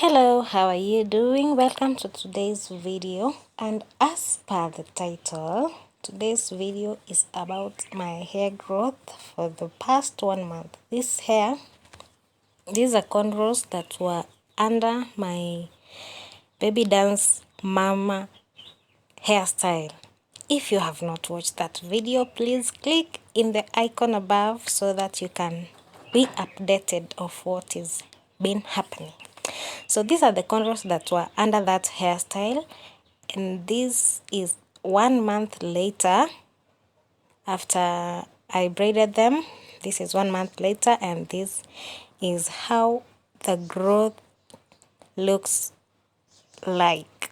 Hello, how are you doing? Welcome to today's video, and as per the title, today's video is about my hair growth for the past 1 month. These are cornrows that were under my baby dance mama hairstyle. If you have not watched that video, please click in the icon above so that you can be updated of what is been happening. So these are the cornrows that were under that hairstyle, and this is 1 month later after I braided them. This is 1 month later, and this is how the growth looks like.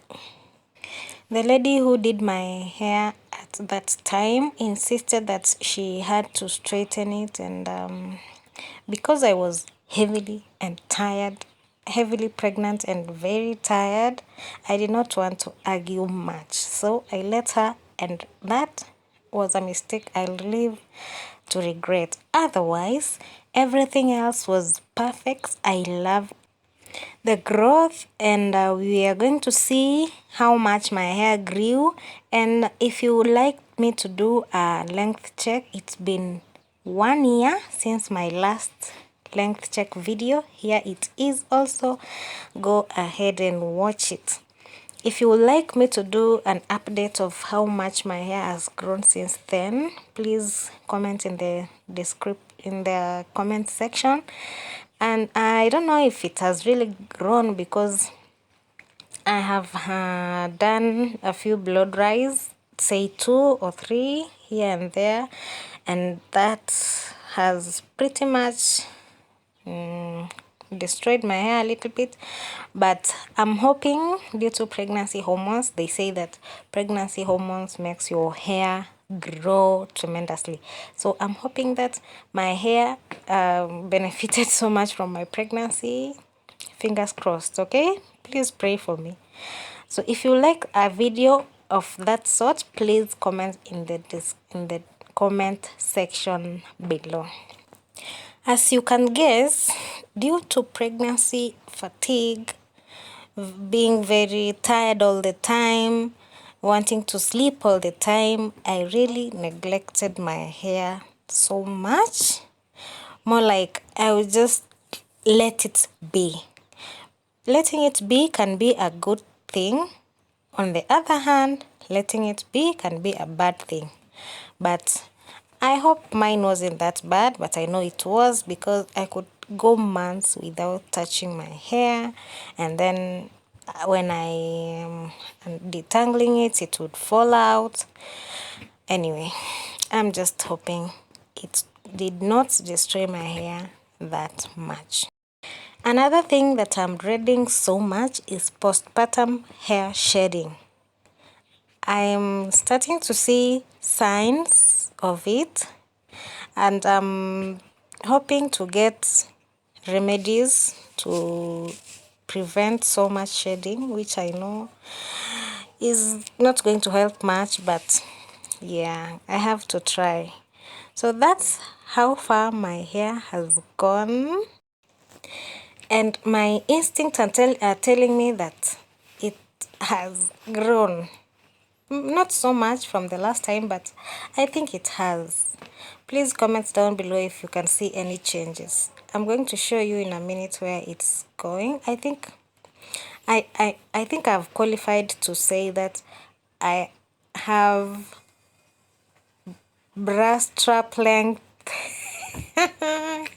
The lady who did my hair at that time insisted that she had to straighten it, and because I was heavily pregnant and very tired, I did not want to argue much, so I let her, and that was a mistake I'll live to regret. Otherwise, everything else was perfect. I love the growth, and we are going to see how much my hair grew. And if you would like me to do a length check, it's been 1 year since my last length check video. Here it is also. Go ahead and watch it. If you would like me to do an update of how much my hair has grown since then, please comment in the comment section. And I don't know if it has really grown because I have done a few blow dries, say 2 or 3 here and there, and that has pretty much destroyed my hair a little bit. But I'm hoping, due to pregnancy hormones, they say that pregnancy hormones makes your hair grow tremendously, so I'm hoping that my hair benefited so much from my pregnancy. Fingers crossed. Okay, please pray for me. So if you like a video of that sort, please comment in the comment section below. As you can guess, due to pregnancy fatigue, being very tired all the time, wanting to sleep all the time, I really neglected my hair so much. More like I would just let it be. Letting it be can be a good thing. On the other hand, letting it be can be a bad thing. But I hope mine wasn't that bad, but I know it was, because I could go months without touching my hair, and then when I am detangling it, it would fall out. Anyway, I'm just hoping it did not destroy my hair that much. Another thing that I'm dreading so much is postpartum hair shedding. I'm starting to see signs of it, and I'm hoping to get remedies to prevent so much shedding, which I know is not going to help much, but yeah, I have to try. So that's how far my hair has gone, and my instincts are telling me that it has grown. Not so much from the last time, but I think it has. Please comment down below if you can see any changes. I'm going to show you in a minute where it's going. I think I've qualified to say that I have bra strap length.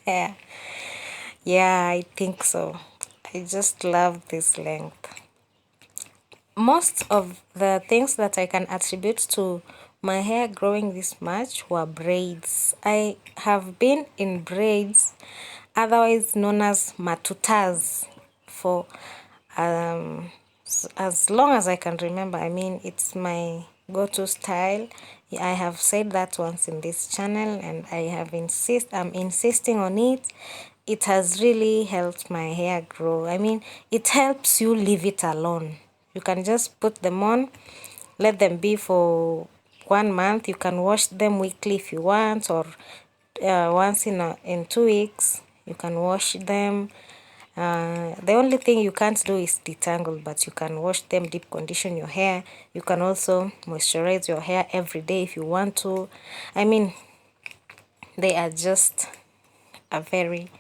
Yeah. Yeah, I think so. I just love this length. Most of the things that I can attribute to my hair growing this much were braids. I have been in braids, otherwise known as matutas, for as long as I can remember. I mean, it's my go-to style. I have said that once in this channel, and I'm insisting on it. It has really helped my hair grow. I mean, it helps you leave it alone. You can just put them on, let them be for 1 month. You can wash them weekly if you want, or once in 2 weeks you can wash them. The only thing you can't do is detangle, but you can wash them, deep condition your hair. You can also moisturize your hair every day if you want to. I mean, they are just a very,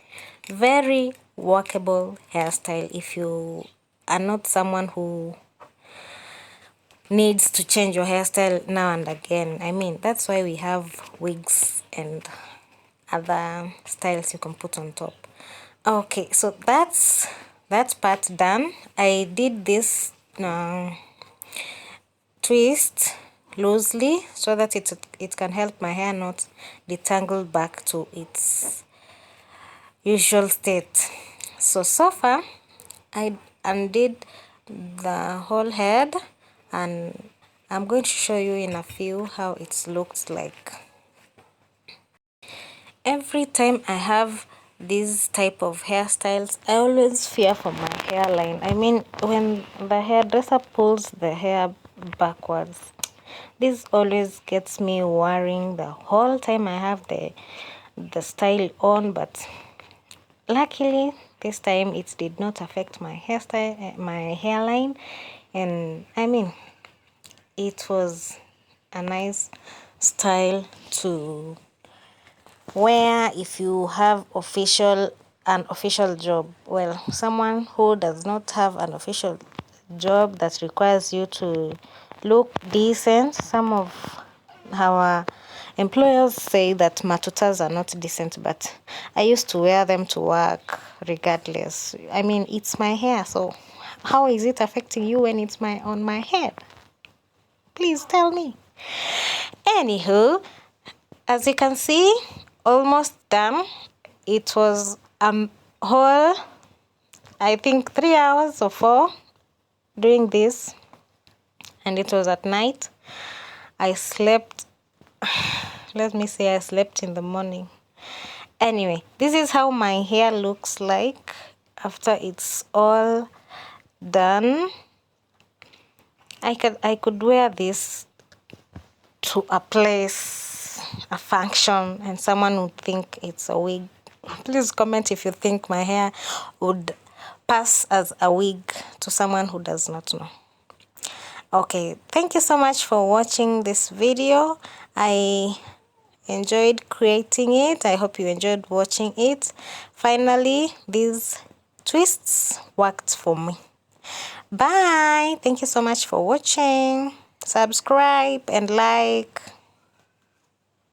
very workable hairstyle if you are not someone who needs to change your hairstyle now and again. I mean, that's why we have wigs and other styles you can put on top. Okay, so that's that part done. I did this twist loosely so that it can help my hair not detangle back to its usual state. So far I undid the whole head, and I'm going to show you in a few how it looks like. Every time I have these type of hairstyles, I always fear for my hairline. I mean, when the hairdresser pulls the hair backwards, this always gets me worrying the whole time I have the style on. But luckily this time it did not affect my hairstyle, my hairline, and I mean, it was a nice style to wear if you have an official job. Well, someone who does not have an official job that requires you to look decent. Some of our employers say that matutas are not decent, but I used to wear them to work regardless. I mean, it's my hair, so how is it affecting you when it's on my head? Please tell me. Anywho, as you can see, almost done. It was whole, I think 3 hours or 4 doing this, and it was at night. I slept, let me say I slept in the morning. Anyway, this is how my hair looks like after it's all done. I could wear this to a place, a function, and someone would think it's a wig. Please comment if you think my hair would pass as a wig to someone who does not know. Okay, thank you so much for watching this video. I enjoyed creating it. I hope you enjoyed watching it. Finally, these twists worked for me. Bye. Thank you so much for watching. Subscribe and like.